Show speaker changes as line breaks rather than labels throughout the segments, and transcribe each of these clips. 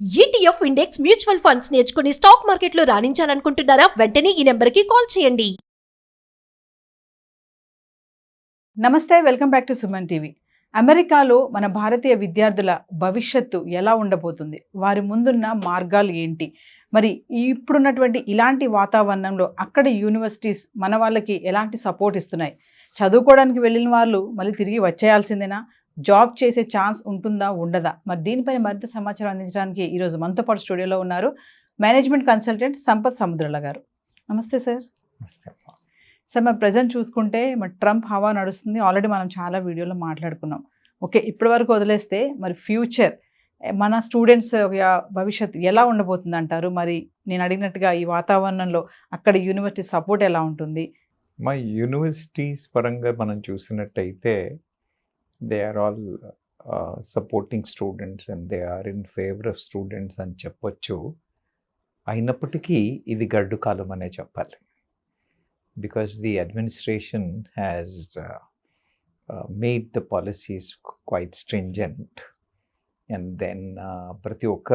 ETF index mutual funds నేర్చుకుని stock మార్కెట్లో రాణించాలనుకుంటున్నారా? వెంటనే ఈ నెంబర్కి కాల్ చేయండి.
నమస్తే, welcome back to Suman TV. అమెరికాలో మన భారతీయ విద్యార్థుల భవిష్యత్తు ఎలా ఉండబోతుంది, వారి ముందున్న మార్గాలు ఏంటి, మరి ఇప్పుడున్నటువంటి ఇలాంటి వాతావరణంలో అక్కడ యూనివర్సిటీస్ మన వాళ్ళకి ఎలాంటి సపోర్ట్ ఇస్తున్నాయి, చదువుకోవడానికి వెళ్ళిన వాళ్ళు మళ్ళీ తిరిగి వచ్చేయాల్సిందేనా, జాబ్ చేసే ఛాన్స్ ఉంటుందా ఉండదా, మరి దీనిపైన మరింత సమాచారం అందించడానికి ఈరోజు మనతో పాటు స్టూడియోలో ఉన్నారు మేనేజ్మెంట్ కన్సల్టెంట్ సంపత్ సముద్రల గారు. నమస్తే సార్. సార్, మరి ప్రజెంట్ చూసుకుంటే మరి ట్రంప్ హవా నడుస్తుంది. ఆల్రెడీ మనం చాలా వీడియోలో మాట్లాడుకున్నాం. ఓకే, ఇప్పటి వరకు వదిలేస్తే మరి ఫ్యూచర్ మన స్టూడెంట్స్ భవిష్యత్తు ఎలా ఉండబోతుంది అంటారు? మరి నేను అడిగినట్టుగా ఈ వాతావరణంలో అక్కడ యూనివర్సిటీ సపోర్ట్ ఎలా ఉంటుంది?
మా యూనివర్సిటీస్ పరంగా మనం చూసినట్టయితే they are all supporting students and they are in favour of students అని చెప్పొచ్చు. అయినప్పటికీ ఇది గడ్డు కాలం అనే చెప్పాలి. Because the administration has made the policies quite stringent, and then ప్రతి ఒక్క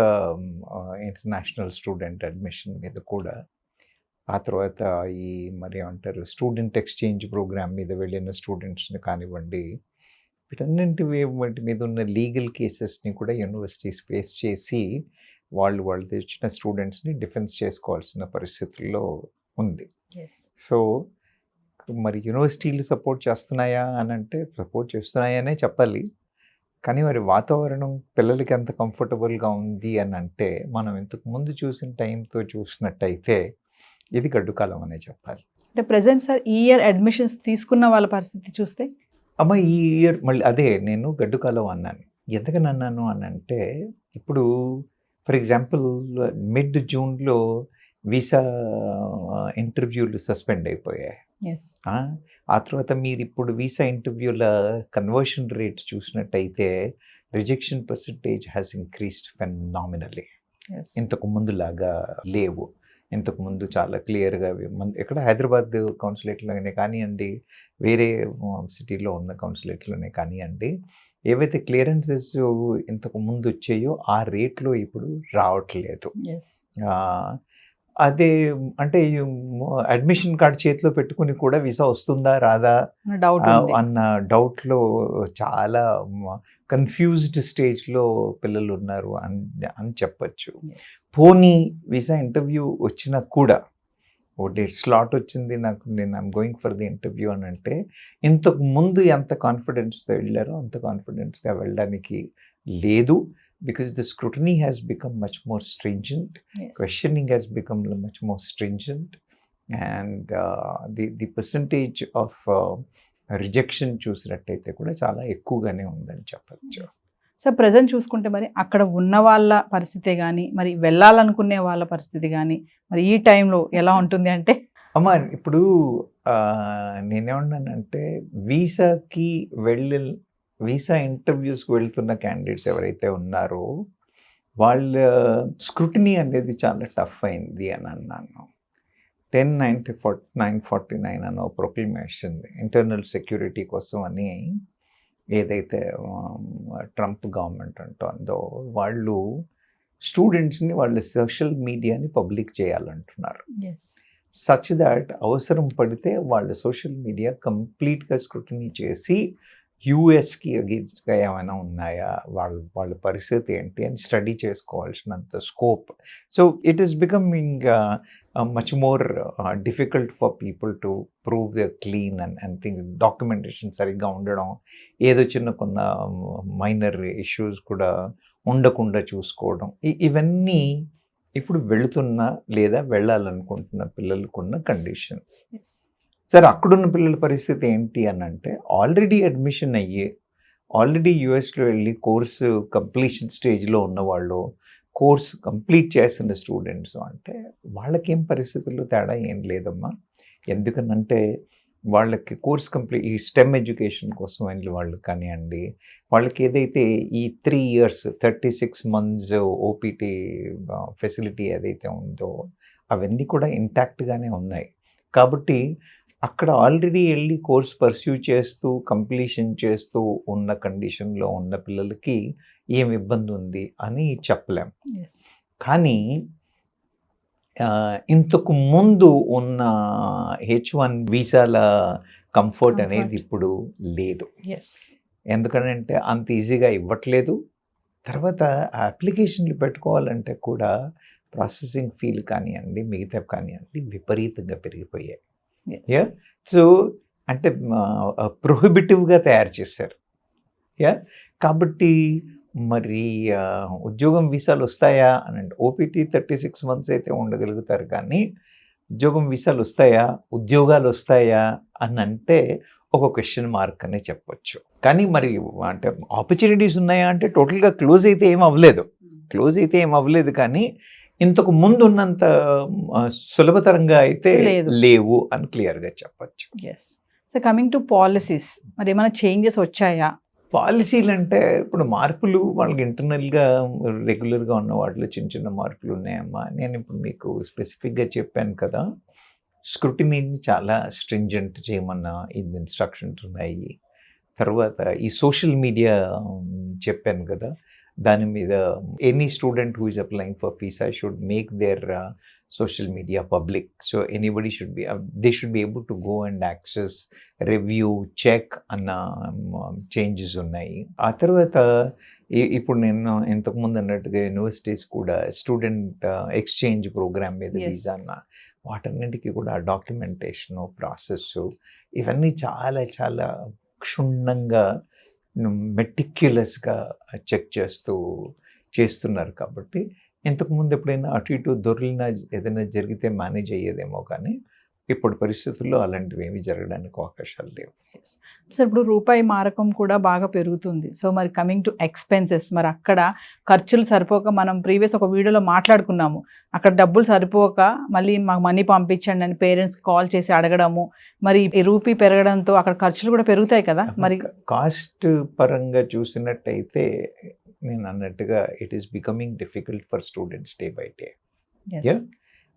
ఇంటర్నేషనల్ స్టూడెంట్ అడ్మిషన్ మీద కూడా, ఆ తర్వాత ఈ మరి అంటారు స్టూడెంట్ ఎక్స్చేంజ్ ప్రోగ్రామ్ మీద వెళ్ళిన స్టూడెంట్స్ని కానివ్వండి, వీటన్నింటి మీద ఉన్న లీగల్ కేసెస్ని కూడా యూనివర్సిటీస్ ఫేస్ చేసి వాళ్ళు తెచ్చిన స్టూడెంట్స్ని డిఫెన్స్ చేసుకోవాల్సిన పరిస్థితుల్లో ఉంది. సో మరి యూనివర్సిటీలు సపోర్ట్ చేస్తున్నాయా అని అంటే సపోర్ట్ చేస్తున్నాయనే చెప్పాలి. కానీ మరి వాతావరణం పిల్లలకి ఎంత కంఫర్టబుల్గా ఉంది అని అంటే మనం ఇంతకు ముందు చూసిన టైంతో చూసినట్టయితే ఇది గడ్డుకాలం అనే చెప్పాలి.
అంటే ప్రజెంట్ సార్ ఈ ఇయర్ అడ్మిషన్స్ తీసుకున్న వాళ్ళ పరిస్థితి చూస్తే
ఈ ఇయర్ మళ్ళీ అదే నేను గడ్డుకాలం అన్నాను. ఎందుకని అన్నాను అని అంటే, ఇప్పుడు ఫర్ ఎగ్జాంపుల్ మిడ్ జూన్లో వీసా ఇంటర్వ్యూలు సస్పెండ్ అయిపోయాయి. ఆ తర్వాత మీరు ఇప్పుడు వీసా ఇంటర్వ్యూల కన్వర్షన్ రేట్ చూసినట్టయితే రిజెక్షన్ పర్సంటేజ్ హ్యాస్ ఇంక్రీస్డ్ ఫెనామినల్లీ. ఇంతకు ముందులాగా లేవు. ఇంతకు ముందు చాలా క్లియర్గా ఎక్కడ హైదరాబాద్ కౌన్సిలేట్లోనే కానివ్వండి, వేరే సిటీలో ఉన్న కౌన్సిలేట్లోనే కానివ్వండి, ఏవైతే క్లియరెన్సెస్ ఇంతకు ముందు వచ్చాయో ఆ రేట్లో ఇప్పుడు రావట్లేదు. అదే అంటే అడ్మిషన్ కార్డ్ చేతిలో పెట్టుకుని కూడా వీసా వస్తుందా రాదా అన్న డౌట్లో చాలా కన్ఫ్యూజ్డ్ స్టేజ్లో పిల్లలు ఉన్నారు అని చెప్పచ్చు. పోనీ వీసా ఇంటర్వ్యూ వచ్చినా కూడా ఓ డేట్ స్లాట్ వచ్చింది నాకు, నేను I'm going for the interview అని అంటే ఇంతకు ముందు ఎంత కాన్ఫిడెన్స్తో వెళ్ళారో అంత కాన్ఫిడెన్స్గా వెళ్ళడానికి లేదు. Because the scrutiny has become much more stringent, questioning has become much more stringent, and the percentage of rejection చూసినట్టయితే కూడా చాలా ఎక్కువగానే ఉందని చెప్పచ్చు.
సో ప్రజెంట్ చూసుకుంటే మరి అక్కడ ఉన్న వాళ్ళ పరిస్థితే కానీ, మరి వెళ్ళాలనుకునే వాళ్ళ పరిస్థితి కానీ మరి ఈ టైంలో ఎలా ఉంటుంది అంటే,
ఇప్పుడు నేనేమన్నానంటే వీసా ఇంటర్వ్యూస్కి వెళ్తున్న క్యాండిడేట్స్ ఎవరైతే ఉన్నారో వాళ్ళ స్క్రూటినీ అనేది చాలా టఫ్ అయింది అని అన్నాను. 10/9/49 అనే ప్రొక్లమేషన్ ఇంటర్నల్ సెక్యూరిటీ కోసం అని ఏదైతే ట్రంప్ గవర్నమెంట్ అంటుందో, వాళ్ళు స్టూడెంట్స్ని వాళ్ళ సోషల్ మీడియాని పబ్లిక్ చేయాలంటున్నారు. సచ్ దాట్ అవసరం పడితే వాళ్ళ సోషల్ మీడియా కంప్లీట్గా స్క్రూటినీ చేసి యూఎస్కి అగెన్స్ట్గా ఏమైనా ఉన్నాయా, వాళ్ళ పరిస్థితి ఏంటి అని స్టడీ చేసుకోవాల్సినంత scope. So it is becoming much more difficult for people to prove the clean and things. Documentation సరిగ్గా ఉండడం, ఏదో చిన్న మైనర్ ఇష్యూస్ కూడా ఉండకుండా చూసుకోవడం, ఇవన్నీ ఇప్పుడు వెళుతున్న లేదా వెళ్ళాలనుకుంటున్న పిల్లలకున్న కండిషన్. సరే, అక్కడున్న పిల్లల పరిస్థితి ఏంటి అని అంటే, ఆల్రెడీ అడ్మిషన్ అయ్యి ఆల్రెడీ యూఎస్లో వెళ్ళి కోర్సు కంప్లీషన్ స్టేజ్లో ఉన్నవాళ్ళు, కోర్సు కంప్లీట్ చేసిన స్టూడెంట్స్ అంటే వాళ్ళకేం పరిస్థితుల్లో తేడా ఏం లేదమ్మా. ఎందుకనంటే వాళ్ళకి కోర్స్ కంప్లీట్ ఈ స్టెమ్ ఎడ్యుకేషన్ కోసం వెళ్ళి వాళ్ళు కానివ్వండి, వాళ్ళకి ఏదైతే ఈ 3 years 36 months ఓపీటీ ఫెసిలిటీ ఏదైతే ఉందో అవన్నీ కూడా ఇంటాక్ట్గానే ఉన్నాయి. కాబట్టి అక్కడ ఆల్రెడీ వెళ్ళి కోర్స్ పర్స్యూ చేస్తూ కంప్లీషన్ చేస్తూ ఉన్న కండిషన్లో ఉన్న పిల్లలకి ఏం ఇబ్బంది ఉంది అని చెప్పలేం.
ఎస్
కానీ ఇంతకు ముందు ఉన్న H1 వీసాల కంఫర్ట్ అనేది
Comfort.
ఇప్పుడు లేదు.
ఎస్
ఎందుకంటే అంత ఈజీగా ఇవ్వట్లేదు. తర్వాత ఆ అప్లికేషన్లు పెట్టుకోవాలంటే కూడా ప్రాసెసింగ్ ఫీల్ కానివ్వండి, మిగతా కానివ్వండి విపరీతంగా పెరిగిపోయాయి. Yeah. సో అంటే ప్రొహిబిటివ్గా తయారు చేశారు. కాబట్టి మరి ఉద్యోగం వీసాలు వస్తాయా అని అంటే ఓపీటీ 36 months అయితే ఉండగలుగుతారు, కానీ ఉద్యోగం వీసాలు వస్తాయా, ఉద్యోగాలు వస్తాయా అని అంటే ఒక క్వశ్చన్ మార్క్ అనే చెప్పొచ్చు. కానీ మరి అంటే ఆపర్చునిటీస్ ఉన్నాయా అంటే టోటల్గా క్లోజ్ అయితే ఏం అవ్వలేదు, కానీ ఇంతకు ముందు ఉన్నంత సులభతరంగా అయితే లేవు అని క్లియర్గా చెప్పొచ్చు.
Yes. So coming to policies, మరి ఏమైనా చేంజెస్ వచ్చాయా?
పాలసీలు అంటే ఇప్పుడు మార్పులు వాళ్ళకి ఇంటర్నల్గా రెగ్యులర్గా ఉన్న వాటిలో చిన్న చిన్న మార్పులు ఉన్నాయమ్మా. నేను ఇప్పుడు మీకు స్పెసిఫిక్గా చెప్పాను కదా, స్క్రూటినీని చాలా స్ట్రింజెంట్ చేయమన్న ఇన్స్ట్రక్షన్స్ ఉన్నాయి. తర్వాత ఈ సోషల్ మీడియా చెప్పాను కదా, దాని మీద any student who is applying for visa should make their social media public. So anybody they should be able to go and access, review, check అన్న చేంజెస్ ఉన్నాయి. ఆ తర్వాత ఇప్పుడు నేను ఇంతకుముందు అన్నట్టుగా యూనివర్సిటీస్ కూడా స్టూడెంట్ ఎక్స్చేంజ్ ప్రోగ్రామ్ మీద వీసా అన్న వాటన్నిటికీ కూడా డాక్యుమెంటేషను, ప్రాసెస్ ఇవన్నీ చాలా చాలా క్షుణ్ణంగా మెటిక్యులస్గా చెక్ చేస్తున్నారు. కాబట్టి ఇంతకుముందు ఎప్పుడైనా అటు ఇటు దొరికినా ఏదైనా జరిగితే మేనేజ్ అయ్యేదేమో, కానీ ఇప్పుడు పరిస్థితుల్లో అలాంటివి ఏమీ జరగడానికి అవకాశాలు లేవు.
సార్ ఇప్పుడు రూపాయి మారకం కూడా బాగా పెరుగుతుంది. సో మరి కమింగ్ టు ఎక్స్పెన్సెస్, మరి అక్కడ ఖర్చులు సరిపోక, మనం ప్రీవియస్ ఒక వీడియోలో మాట్లాడుకున్నాము, అక్కడ డబ్బులు సరిపోక మళ్ళీ మాకు మనీ పంపించండి అని పేరెంట్స్కి కాల్ చేసి అడగడము, మరి ఈ రూపీ పెరగడంతో అక్కడ ఖర్చులు కూడా పెరుగుతాయి కదా. మరి
కాస్ట్ పరంగా చూసినట్టయితే నేను అన్నట్టుగా it is becoming difficult for students day by day.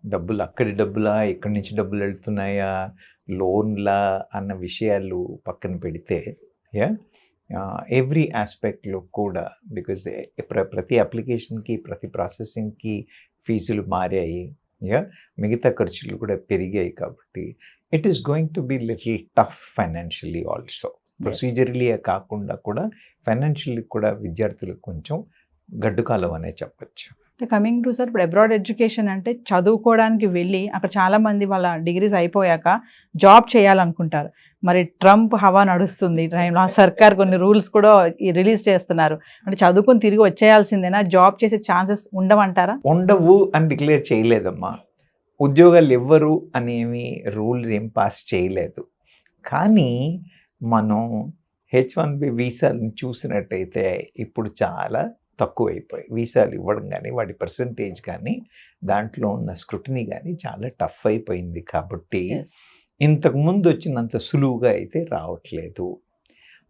డబ్బులు అక్కడి డబ్బులా, ఇక్కడి నుంచి డబ్బులు వెళ్తున్నాయా, లోన్లా అన్న విషయాలు పక్కన పెడితే ఎవ్రీ ఆస్పెక్ట్లో కూడా, బికాజ్ ప్రతి అప్లికేషన్కి, ప్రతి ప్రాసెసింగ్కి ఫీజులు మారాయి, మిగతా ఖర్చులు కూడా పెరిగాయి. కాబట్టి it is going to be little tough financially also. Procedurally కాకుండా కూడా ఫైనాన్షియల్లీ కూడా విద్యార్థులకు కొంచెం గడ్డుకాలం అనే చెప్పచ్చు.
కమింగ్ టు సార్, ఇప్పుడు అబ్రాడ్ ఎడ్యుకేషన్ అంటే చదువుకోవడానికి వెళ్ళి అక్కడ చాలామంది వాళ్ళ డిగ్రీస్ అయిపోయాక జాబ్ చేయాలనుకుంటారు. మరి ట్రంప్ హవా నడుస్తుంది టైంలో, సర్కార్ కొన్ని రూల్స్ కూడా రిలీజ్ చేస్తున్నారు. అంటే చదువుకొని తిరిగి వచ్చేయాల్సిందేనా, జాబ్ చేసే ఛాన్సెస్ ఉండవంటారా?
ఉండవు అని డిక్లేర్ చేయలేదమ్మా. ఉద్యోగాలు ఇవ్వరు అనేమి రూల్స్ ఏం పాస్ చేయలేదు. కానీ మనం H1B వీసాలను చూసినట్టయితే ఇప్పుడు చాలా తక్కువైపోయాయి. వీసాలు ఇవ్వడం కానీ, వాటి పర్సంటేజ్ కానీ, దాంట్లో ఉన్న స్క్రూటినీ కానీ చాలా టఫ్ అయిపోయింది. కాబట్టి ఇంతకుముందు వచ్చినంత సులువుగా అయితే రావట్లేదు.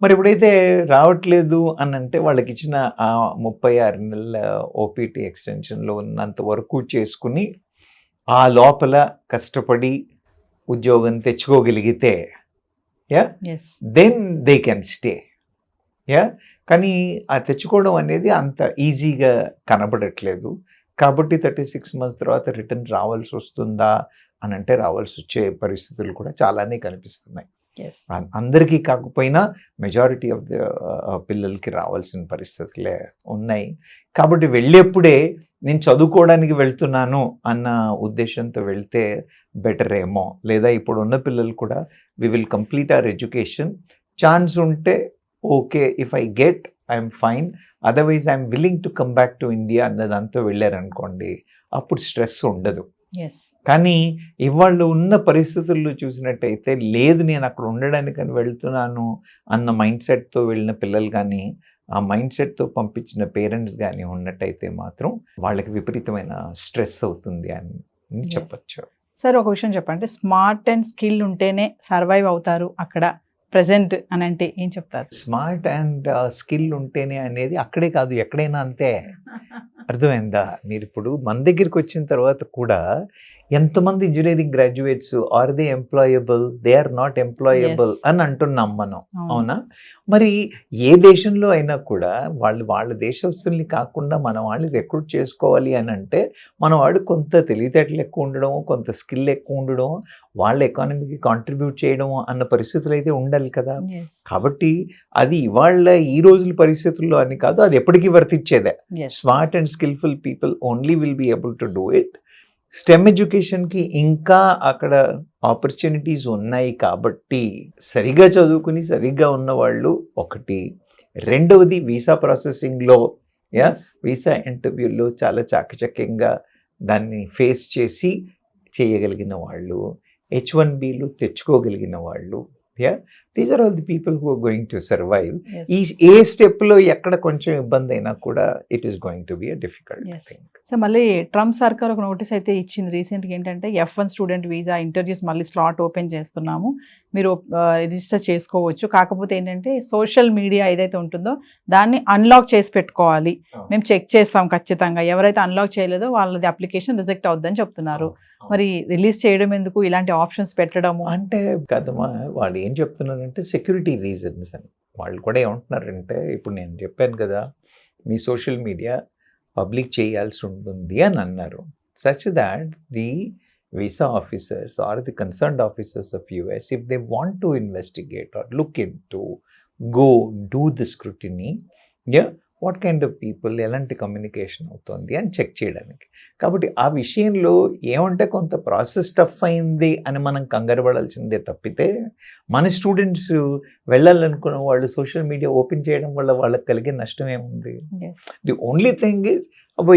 మరి ఎప్పుడైతే రావట్లేదు అని అంటే వాళ్ళకి ఇచ్చిన ఆ 36 నెలల ఓపీటీ ఎక్స్టెన్షన్లో ఉన్నంత వరకు చేసుకుని ఆ లోపల కష్టపడి ఉద్యోగం తెచ్చుకోగలిగితే దెన్ దే కెన్ స్టే. కానీ ఆ తెచ్చుకోవడం అనేది అంత ఈజీగా కనబడట్లేదు. కాబట్టి 36 months తర్వాత రిటర్న్ రావాల్సి వస్తుందా అని అంటే రావాల్సి వచ్చే పరిస్థితులు కూడా చాలానే కనిపిస్తున్నాయి. అందరికీ కాకపోయినా మెజారిటీ ఆఫ్ ద పిల్లలకి రావాల్సిన పరిస్థితులే ఉన్నాయి. కాబట్టి వెళ్ళేప్పుడే నేను చదువుకోవడానికి వెళ్తున్నాను అన్న ఉద్దేశంతో వెళ్తే బెటర్ ఏమో. లేదా ఇప్పుడు ఉన్న పిల్లలు కూడా we will complete our education, chance ఉంటే okay, if I get I'm fine, otherwise I'm willing to come back to India అన్న దాంతో వెళ్ళారనుకోండి, అప్పుడు స్ట్రెస్ ఉండదు. కానీ ఇవాళ ఉన్న పరిస్థితుల్లో చూసినట్టయితే లేదు నేను అక్కడ ఉండడానికని వెళ్తున్నాను అన్న మైండ్ సెట్తో వెళ్ళిన పిల్లలు కానీ, ఆ మైండ్ సెట్తో పంపించిన పేరెంట్స్ కానీ ఉన్నట్టయితే మాత్రం వాళ్ళకి విపరీతమైన స్ట్రెస్ అవుతుంది అని చెప్పచ్చు.
సార్ ఒక విషయం చెప్పండి, స్మార్ట్ అండ్ స్కిల్ ఉంటేనే సర్వైవ్ అవుతారు అక్కడ ప్రెసెంట్ అని అంటే ఏం చెప్తారు?
స్మార్ట్ అండ్ స్కిల్ ఉంటేనే అనేది అక్కడే కాదు ఎక్కడైనా అంతే. అర్థమైందా? మీరు ఇప్పుడు మన దగ్గరికి వచ్చిన తర్వాత కూడా ఎంతమంది engineering graduates are they employable, they are not employable అని అంటున్నాం మనం, అవునా? మరి ఏ దేశంలో అయినా కూడా వాళ్ళ దేశస్తుల్ని కాకుండా మన వాళ్ళని రిక్రూట్ చేసుకోవాలి అని అంటే మన వాడు కొంత తెలివితేటలు ఎక్కువ ఉండడం, కొంత స్కిల్ ఎక్కువ ఉండడం, వాళ్ళ ఎకానమీకి కాంట్రిబ్యూట్ చేయడం అన్న పరిస్థితులు అయితే ఉండాలి కదా. కాబట్టి అది ఇవాళ ఈ రోజుల పరిస్థితుల్లో అని కాదు, అది ఎప్పటికీ వర్తించేదే. Smart and skillful people only will be able to do it. STEM ఎడ్యుకేషన్కి ఇంకా అక్కడ ఆపర్చునిటీస్ ఉన్నాయి కాబట్టి సరిగా చదువుకుని సరిగ్గా ఉన్నవాళ్ళు ఒకటి. రెండవది వీసా ప్రాసెసింగ్లో వీసా ఇంటర్వ్యూలో చాలా చాకచక్యంగా దాన్ని ఫేస్ చేసి చేయగలిగిన వాళ్ళు, H1Bలు తెచ్చుకోగలిగిన వాళ్ళు, these are all the people who are going to survive. ఈ ఏ స్టెప్లో ఎక్కడ కొంచెం ఇబ్బంది అయినా కూడా it is going to be a difficult thing.
So మళ్ళీ ట్రంప్ సర్కార్ ఒక నోటీస్ అయితే ఇచ్చింది రీసెంట్గా, ఏంటంటే F1 స్టూడెంట్ వీసా ఇంటర్వ్యూస్ మళ్ళీ స్లాట్ ఓపెన్ చేస్తున్నాము, మీరు రిజిస్టర్ చేసుకోవచ్చు, కాకపోతే ఏంటంటే సోషల్ మీడియా ఏదైతే ఉంటుందో దాన్ని అన్లాక్ చేసి పెట్టుకోవాలి, మేము చెక్ చేస్తాం ఖచ్చితంగా, ఎవరైతే అన్లాక్ చేయలేదో వాళ్ళది అప్లికేషన్ రిజెక్ట్ అవుద్దని చెప్తున్నారు. మరి రిలీజ్ చేయడం ఎందుకు, ఇలాంటి ఆప్షన్స్ పెట్టడము
అంటే కదమ్మా, వాళ్ళు ఏం చెప్తున్నారంటే సెక్యూరిటీ రీజన్స్ అని. వాళ్ళు కూడా ఏమంటున్నారంటే, ఇప్పుడు నేను చెప్పాను కదా మీ సోషల్ మీడియా పబ్లిక్ చేయాల్సి ఉంటుంది అని అన్నారు. Such that the visa officers or the concerned officers of US, if they want to investigate or look into, go do the scrutiny, what kind of people, ఎలాంటి కమ్యూనికేషన్ అవుతుంది అని check చేయడానికి. కాబట్టి ఆ విషయంలో ఏమంటే కొంత ప్రాసెస్ టఫ్ అయింది అని మనం కంగారు పడాల్సిందే తప్పితే, మన స్టూడెంట్స్ వెళ్ళాలనుకున్న వాళ్ళు సోషల్ మీడియా ఓపెన్ చేయడం వల్ల వాళ్ళకి కలిగే నష్టం ఏముంది? ది ఓన్లీ థింగ్ ఈజ్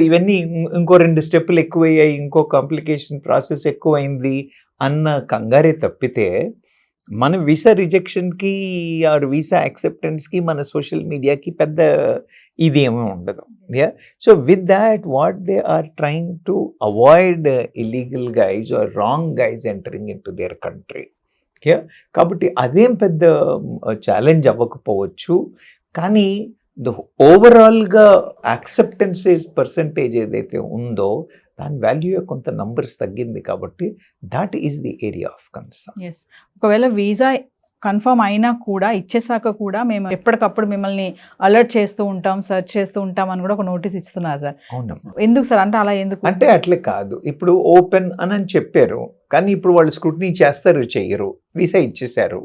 ఇవన్నీ ఇంకో 2 స్టెప్పులు ఎక్కువయ్యాయి, ఇంకో కాంప్లికేషన్ ప్రాసెస్ ఎక్కువైంది అన్న కంగారే తప్పితే, మన వీసా రిజెక్షన్కి ఆర్ వీసా యాక్సెప్టెన్స్కి మన సోషల్ మీడియాకి పెద్ద ఇదేమీ ఉండదు. So with that what they are trying to avoid illegal guys or wrong guys entering into their country. కాబట్టి అదేం పెద్ద ఛాలెంజ్ అవ్వకపోవచ్చు, కానీ ద ఓవరాల్గా యాక్సెప్టెన్సెస్ పర్సంటేజ్ ఏదైతే ఉందో దాని వాల్యూ కొంత నంబర్స్ తగ్గింది, కాబట్టి that is the area of concern.
ఒకవేళ వీసా కన్ఫర్మ్ అయినా కూడా ఇచ్చేసాక కూడా మేము ఎప్పటికప్పుడు మిమ్మల్ని అలర్ట్ చేస్తూ ఉంటాం, సెర్చ్ చేస్తూ ఉంటాం అని కూడా ఒక నోటీస్ ఇస్తున్నారు సార్.
అవునమ్మా.
ఎందుకు సార్? అంటే అలా ఎందుకు?
అంటే అట్లే కాదు, ఇప్పుడు ఓపెన్ అని చెప్పారు, కానీ ఇప్పుడు వాళ్ళు స్క్రూటినీ చేస్తారు చెయ్యరు, వీసా ఇచ్చేసారు.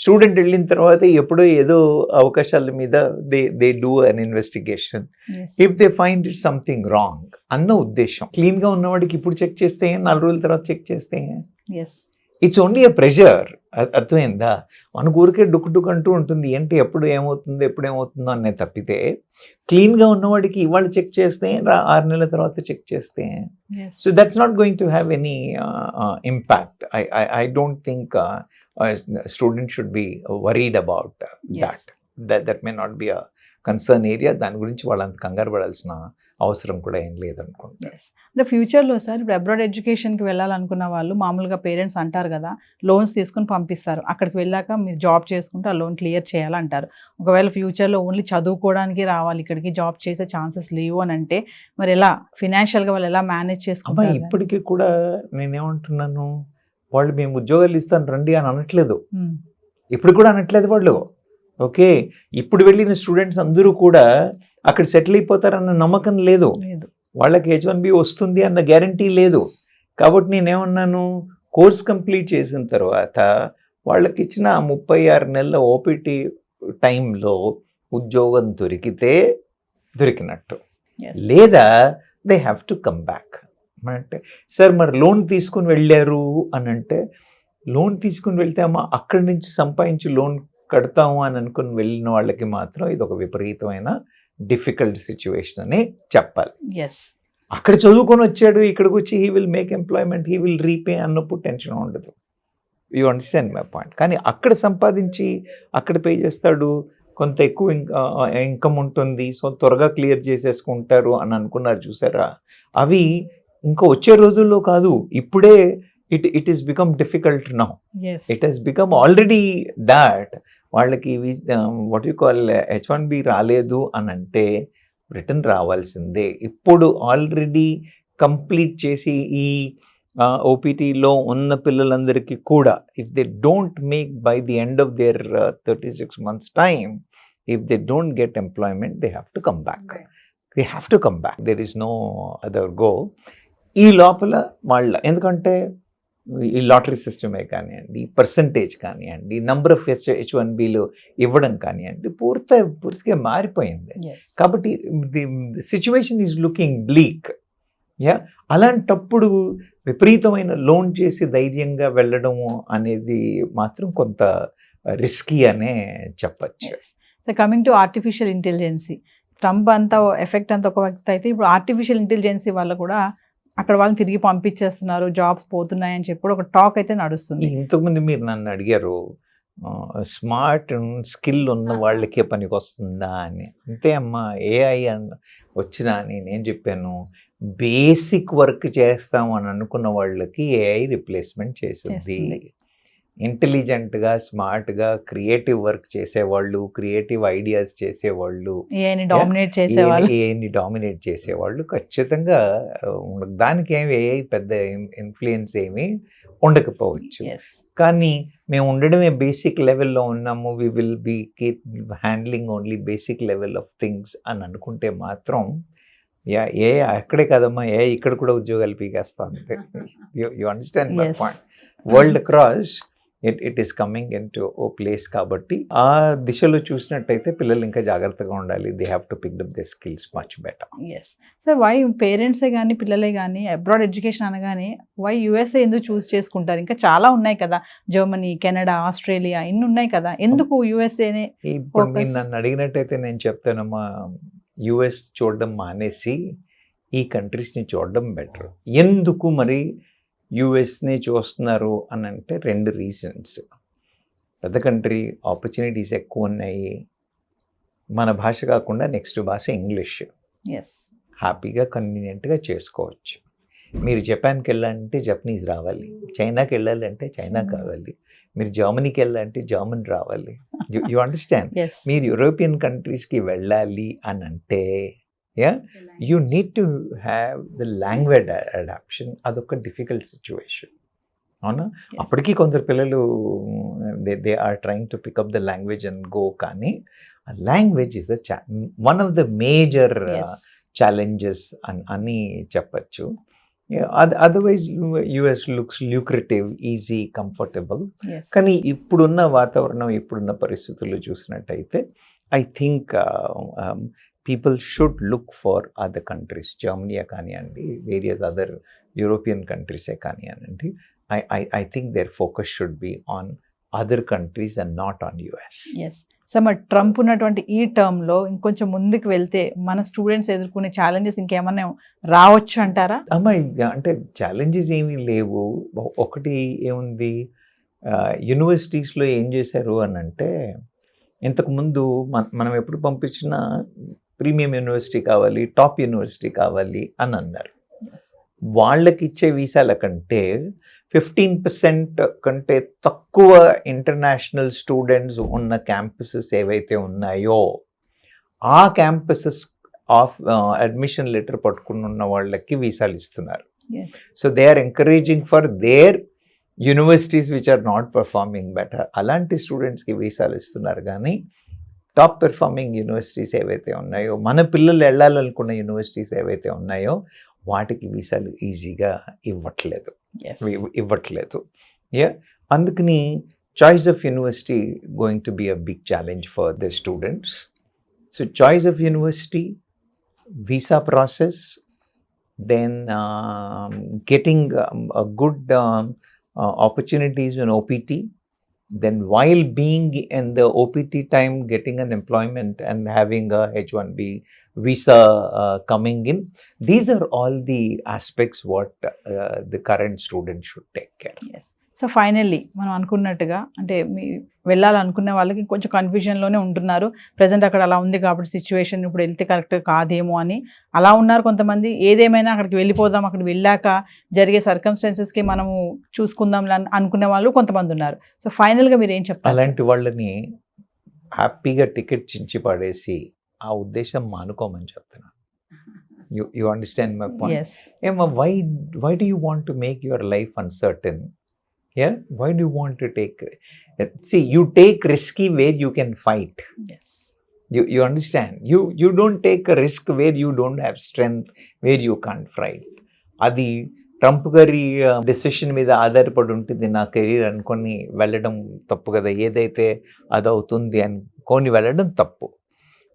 స్టూడెంట్ వెళ్ళిన తర్వాత ఎప్పుడో ఏదో అవకాశాల మీద they do an investigation. If they find it something wrong అన్న ఉద్దేశం. క్లీన్గా ఉన్నవాడికి ఇప్పుడు చెక్ చేస్తే 4 రోజుల తర్వాత చెక్ చేస్తే ఇట్స్ ఓన్లీ ఎ ప్రెషర్. అర్థమైందా? మన ఊరికే డుక్ అంటూ ఉంటుంది, ఏంటి ఎప్పుడు ఏమవుతుందో అనే తప్పితే, క్లీన్గా ఉన్నవాడికి ఇవాళ చెక్ చేస్తే 6 నెలల తర్వాత చెక్ చేస్తే, so that's not going to have any impact. I don't think student should be worried about that may not be a concern area. దాని గురించి వాళ్ళంత కంగారు పడాల్సిన అవసరం కూడా ఏం లేదనుకుంటారు.
అంటే ఫ్యూచర్లో సార్, ఇప్పుడు అబ్రాడ్ ఎడ్యుకేషన్కి వెళ్ళాలనుకున్న వాళ్ళు మామూలుగా పేరెంట్స్ అంటారు కదా, లోన్స్ తీసుకుని పంపిస్తారు, అక్కడికి వెళ్ళాక మీరు జాబ్ చేసుకుంటే ఆ లోన్ క్లియర్ చేయాలంటారు. ఒకవేళ ఫ్యూచర్లో ఓన్లీ చదువుకోవడానికి రావాలి, ఇక్కడికి జాబ్ చేసే ఛాన్సెస్ లేవు అని అంటే మరి ఎలా ఫినాన్షియల్గా వాళ్ళు ఎలా మేనేజ్ చేసుకుంటారు?
ఇప్పటికీ కూడా నేనేమంటున్నాను, వాళ్ళు మేము ఉద్యోగాలు ఇస్తాను రండి అని అనట్లేదు, ఇప్పుడు కూడా అనట్లేదు వాళ్ళు. ఓకే, ఇప్పుడు వెళ్ళిన స్టూడెంట్స్ అందరూ కూడా అక్కడ సెటిల్ అయిపోతారన్న నమ్మకం లేదు, వాళ్ళకి H1B వస్తుంది అన్న గ్యారంటీ లేదు. కాబట్టి నేనేమన్నాను, కోర్స్ కంప్లీట్ చేసిన తర్వాత వాళ్ళకి ఇచ్చిన 36 నెలల ఓపీటీ టైంలో ఉద్యోగం దొరికితే దొరికినట్టు, లేదా they have to come back. అంటే సార్ మరి లోన్ తీసుకుని వెళ్ళారు అని అంటే, లోన్ తీసుకుని వెళ్తే అమ్మా అక్కడి నుంచి సంపాదించి లోన్ కడతాము అని అనుకుని వెళ్ళిన వాళ్ళకి మాత్రం ఇది ఒక విపరీతమైన డిఫికల్ట్ సిచ్యువేషన్ అని చెప్పాలి. అక్కడ చదువుకొని వచ్చాడు, ఇక్కడికి వచ్చి he will make employment, he will repay అన్నప్పుడు టెన్షన్ ఉండదు. You understand my point. కానీ అక్కడ సంపాదించి అక్కడ పే చేస్తాడు, కొంత ఎక్కువ ఇన్కమ్ ఉంటుంది, సో త్వరగా క్లియర్ చేసేసుకుంటారు అని అనుకున్నారు చూసారా, అవి ఇంకా వచ్చే రోజుల్లో కాదు, ఇప్పుడే it has become difficult now.
yes,
It has become already that వాళ్ళకి వాట్ యు కాల్ H1B రాలేదు అని అంటే రిటర్న్ రావాల్సిందే. ఇప్పుడు ఆల్రెడీ కంప్లీట్ చేసి ఈ ఓపీటీలో ఉన్న పిల్లలందరికీ కూడా if they don't make by the end of their 36 months time, if they don't get employment they have to come back. They have to come back. There is no other go. ఈ లోపల వాళ్ళ ఎందుకంటే ఈ lottery సిస్టమే కానివ్వండి, percentage కానివ్వండి, number of H1Bలు ఇవ్వడం కానివ్వండి, పూర్తిగా మారిపోయింది.
yes,
కాబట్టి the situation is looking bleak. అలాంటప్పుడు విపరీతమైన లోన్ చేసి ధైర్యంగా వెళ్ళడము అనేది మాత్రం కొంత రిస్కీ అనే చెప్పచ్చు.
yes. So coming to artificial intelligence, Trump అంతా ఎఫెక్ట్ అంతా ఒక వ్యక్తి అయితే ఇప్పుడు ఆర్టిఫిషియల్ ఇంటెలిజెన్సీ వల్ల కూడా అక్కడ వాళ్ళని తిరిగి పంపించేస్తున్నారు, జాబ్స్ పోతున్నాయని చెప్పి కూడా ఒక టాక్ అయితే నడుస్తుంది.
ఇంతకుముందు మీరు నన్ను అడిగారు స్మార్ట్ స్కిల్ ఉన్న వాళ్ళకే పనికి వస్తుందా అని. అంతే అమ్మా, ఏఐ వచ్చినా అని నేను చెప్పాను, బేసిక్ వర్క్ చేస్తాం అని అనుకున్న వాళ్ళకి ఏఐ రిప్లేస్మెంట్ చేసింది. ఇంటెలిజెంట్గా, స్మార్ట్గా, క్రియేటివ్ వర్క్ చేసేవాళ్ళు, క్రియేటివ్ ఐడియాస్ చేసేవాళ్ళు,
ఏఐని డామినేట్ చేసేవాళ్ళు,
ఏఐని డామినేట్ చేసేవాళ్ళు ఖచ్చితంగా దానికి ఏమి ఏఐ పెద్ద ఇన్ఫ్లుయెన్స్ ఏమీ ఉండకపోవచ్చు.
yes,
కానీ మేము ఉండడమే బేసిక్ లెవెల్లో ఉన్నాము, we will be keep handling only basic level of things అని అనుకుంటే మాత్రం ఏ అక్కడే కదమ్మా, ఇక్కడ కూడా ఉద్యోగాలు పీకేస్తా అంతే. You understand my
Yes.
Point. World across it is coming in to a place. కాబట్టి ఆ దిశలో చూసినట్టయితే పిల్లలు ఇంకా జాగ్రత్తగా ఉండాలి. They have to pick up the skills much better.
Yes sir. Why పేరెంట్సే కానీ పిల్లలే కానీ అబ్రాడ్ ఎడ్యుకేషన్ అనగానే వై యుఎస్ఏ ఎందుకు చూస్ చేసుకుంటారు? ఇంకా చాలా ఉన్నాయి కదా, జర్మనీ, కెనడా, ఆస్ట్రేలియా ఇన్ని ఉన్నాయి కదా, ఎందుకు యుఎస్ఏనే?
ఇప్పుడు మీరు నన్ను అడిగినట్టయితే నేను చెప్తానమ్మా, యుఎస్ చూడడం మానేసి ఈ కంట్రీస్ని చూడడం బెటర్. ఎందుకు మరి యుఎస్ని చూస్తున్నారు అని అంటే 2 రీజన్స్. పెద్ద కంట్రీ, ఆపర్చునిటీస్ ఎక్కువ ఉన్నాయి, మన భాష కాకుండా నెక్స్ట్ భాష ఇంగ్లీష్,
ఎస్,
హ్యాపీగా కన్వీనియంట్గా చేసుకోవచ్చు. మీరు జపాన్కి వెళ్ళాలంటే జపనీస్ రావాలి, చైనాకి వెళ్ళాలంటే చైనా కావాలి, మీరు జర్మనీకి వెళ్ళాలంటే జర్మన్ రావాలి. You understand?
ఎస్,
మీరు యూరోపియన్ కంట్రీస్కి వెళ్ళాలి అని అంటే you need to have the language adoption. అదొక డిఫికల్ట్ సిచ్యువేషన్. అవునా? అప్పటికీ కొందరు పిల్లలు they are trying to pick up the language and go, కానీ ఆ language is one of the major challenges అని చెప్పచ్చు. Otherwise US looks lucrative, easy, comfortable. కానీ ఇప్పుడున్న వాతావరణం, ఇప్పుడున్న పరిస్థితుల్లో చూసినట్టయితే I think people should look for other countries. Germany కానివ్వండి, వేరియస్ అదర్ యూరోపియన్ కంట్రీసే కానివ్వండి. I think their focus should be on other countries and not on US.
Yes. So మరి Trump ఉన్నటువంటి ఈ టర్మ్లో ఇంకొంచెం ముందుకు వెళ్తే మన స్టూడెంట్స్ ఎదుర్కొనే ఛాలెంజెస్ ఇంకేమన్నా రావచ్చు అంటారా?
అమ్మాయి అంటే ఛాలెంజెస్ ఏమీ లేవు. ఒకటి ఏముంది, యూనివర్సిటీస్లో ఏం చేశారు అని అంటే, ఇంతకుముందు మనం ఎప్పుడు పంపించిన ప్రీమియం యూనివర్సిటీ కావాలి, టాప్ యూనివర్సిటీ కావాలి అని అన్నారు. వాళ్ళకి ఇచ్చే వీసాల కంటే 15% కంటే తక్కువ ఇంటర్నేషనల్ స్టూడెంట్స్ ఉన్న క్యాంపసెస్ ఏవైతే ఉన్నాయో ఆ క్యాంపసెస్ ఆఫ్ అడ్మిషన్ లెటర్ పట్టుకుని ఉన్న వాళ్ళకి వీసాలు ఇస్తున్నారు. So they are encouraging for their universities which are not performing better. అలాంటి స్టూడెంట్స్కి వీసాలు ఇస్తున్నారు. కానీ టాప్ పెర్ఫార్మింగ్ యూనివర్సిటీస్ ఏవైతే ఉన్నాయో, మన పిల్లలు వెళ్ళాలనుకున్న యూనివర్సిటీస్ ఏవైతే ఉన్నాయో వాటికి వీసాలు ఈజీగా ఇవ్వట్లేదు. అందుకని choice of university going to be a big challenge for the students. So choice of university, visa process, then getting a good opportunities in OPT, then while being in the OPT time getting an employment and having a H1B visa coming in. These are all the aspects what the current student should take care.
Yes. So finally మనం అనుకున్నట్టుగా అంటే మీ వెళ్ళాలనుకున్న వాళ్ళకి కొంచెం కన్ఫ్యూజన్లోనే ఉంటున్నారు. Present అక్కడ అలా ఉంది కాబట్టి సిచ్యువేషన్ ఇప్పుడు వెళ్తే కరెక్ట్ కాదేమో అని అలా ఉన్నారు కొంతమంది. ఏదేమైనా అక్కడికి వెళ్ళిపోదాం, అక్కడికి వెళ్ళాక జరిగే సర్కమ్స్టాన్సెస్కి మనము చూసుకుందాం అనుకునే వాళ్ళు కొంతమంది ఉన్నారు. సో ఫైనల్గా మీరు ఏం చెప్తారు?
అలాంటి వాళ్ళని హ్యాపీగా టికెట్ చించి పడేసి ఆ ఉద్దేశం మానుకోమని చెప్తున్నాను. You understand my point?
Yes,
ఏమో why do you want to make your life uncertain? Yeah, why do you want to take, see, you take risky where you can fight.
Yes,
You understand? You don't take a risk where you don't have strength, where you can't fight. అది Trump గారి decision మీద ఆధారపడి ఉంటుంది. నా career అనుకొని వెళ్ళడం తప్పు కదా, ఏదైతే అది అవుతుంది అనుకొని వెళ్ళడం తప్పు.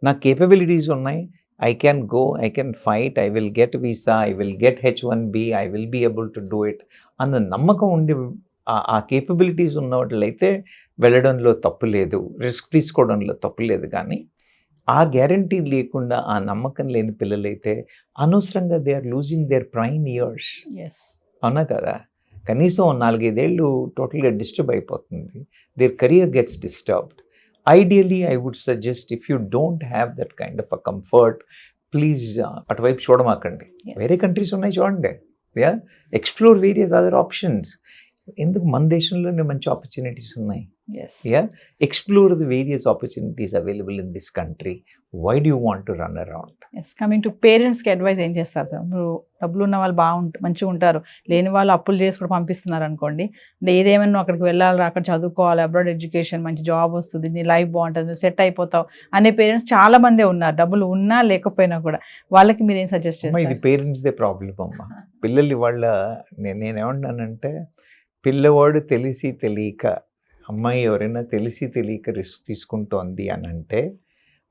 నా కేపబిలిటీస్ ఉన్నాయి, I can go, I can fight, I will get visa, I will get H1B, I will be able to do it అన్న నమ్మకం ఉండి ఆ కేపబిలిటీస్ ఉన్న వాళ్ళైతే వెళ్ళడంలో తప్పు లేదు, రిస్క్ తీసుకోవడంలో తప్పు లేదు. కానీ ఆ గ్యారంటీ లేకుండా ఆ నమ్మకం లేని పిల్లలైతే అనవసరంగా they are losing their prime years.
Yes,
అవునా కదా? కనీసం 4-5 ఏళ్ళు టోటల్గా డిస్టర్బ్ అయిపోతుంది. Their career gets disturbed. Ideally, I would suggest if you don't have that kind of a comfort, please అటువైపు చూడమాకండి.
Yes.
వేరే కంట్రీస్ ఉన్నాయి చూడండి. Yeah, explore various other options. ఎందుకు మన దేశంలోనే మంచి ఆపర్చునిటీస్ ఉన్నాయి.
Yes,
yeah, explore the various opportunities available in this country. Why do you want to run around?
Yes. Coming to పేరెంట్స్కి అడ్వైస్ ఏం చేస్తారు సార్? ఇప్పుడు డబ్బులు ఉన్న వాళ్ళు మంచిగా ఉంటారు, లేని వాళ్ళు అప్పులు చేసి కూడా పంపిస్తున్నారు అనుకోండి. అంటే ఏదేమైనా నువ్వు అక్కడికి వెళ్ళాలి, అక్కడ చదువుకోవాలి, అబ్రాడ్ ఎడ్యుకేషన్, మంచి జాబ్ వస్తుంది, నీ లైఫ్ బాగుంటుంది, నువ్వు సెట్ అయిపోతావు అనే పేరెంట్స్ చాలా మందే ఉన్నారు, డబ్బులు ఉన్నా లేకపోయినా కూడా. వాళ్ళకి మీరు ఏం సజెస్ట్
ఇది
చేస్తారు?
పేరెంట్స్దే ప్రాబ్లం అమ్మా. పిల్లలు వాళ్ళ నేనేమన్నానంటే, పిల్లవాడు తెలిసి తెలియక, అమ్మాయి ఎవరైనా తెలిసి తెలియక రిస్క్ తీసుకుంటోంది అని అంటే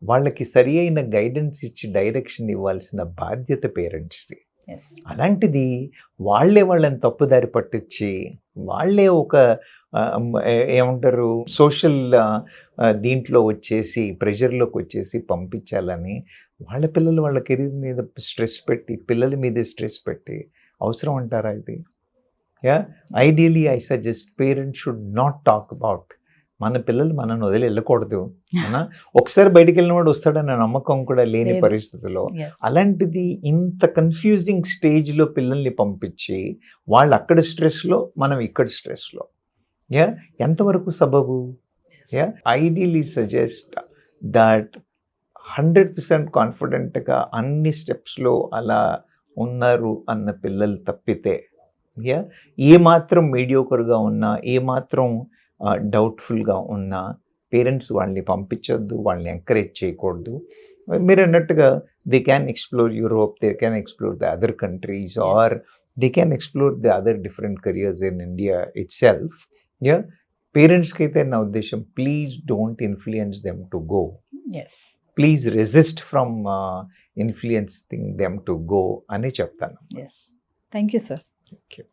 వాళ్ళకి సరి అయిన గైడెన్స్ ఇచ్చి డైరెక్షన్ ఇవ్వాల్సిన బాధ్యత పేరెంట్స్ది.
ఎస్,
అలాంటిది వాళ్ళని తప్పుదారి పట్టించి వాళ్ళే ఒక ఏమంటారు సోషల్ దీంట్లో వచ్చేసి ప్రెషర్లోకి వచ్చేసి పంపించాలని వాళ్ళ పిల్లలు వాళ్ళ కెరీర్ మీద స్ట్రెస్ పెట్టి పిల్లల మీదే స్ట్రెస్ పెట్టి అవసరం అంటారా ఇది? Yeah, ideally I suggest parents should not talk about. మన పిల్లలు మనల్ని వదిలి వెళ్ళకూడదు. ఒకసారి బయటికి వెళ్ళినవాడు వస్తాడన్న నమ్మకం కూడా లేని
లేదు.
పరిస్థితిలో
Yes.
అలాంటిది ఇంత కన్ఫ్యూజింగ్ స్టేజ్లో పిల్లల్ని పంపించి వాళ్ళు అక్కడ స్ట్రెస్లో మనం ఇక్కడ స్ట్రెస్లో, యా, ఎంతవరకు సబబు? యా, ఐడియలీ సజెస్ట్ దట్ 100% కాన్ఫిడెంట్గా అన్ని స్టెప్స్లో అలా ఉన్నారు అన్న పిల్లలు తప్పితే, యా, ఏమాత్రం మీడియోకర్గా ఉన్నా ఏమాత్రం డౌట్ఫుల్గా ఉన్నా పేరెంట్స్ వాళ్ళని పంపించొద్దు, వాళ్ళని ఎంకరేజ్ చేయకూడదు. మీరు అన్నట్టుగా they can explore Europe, they can explore the other countries, or they can explore the other different careers in India itself. Yeah, పేరెంట్స్కి అయితే నా ఉద్దేశం, please don't influence them to go.
Yes.
Please resist from influencing them to go అని చెప్తాను.
Yes. Thank you sir.
Thank you.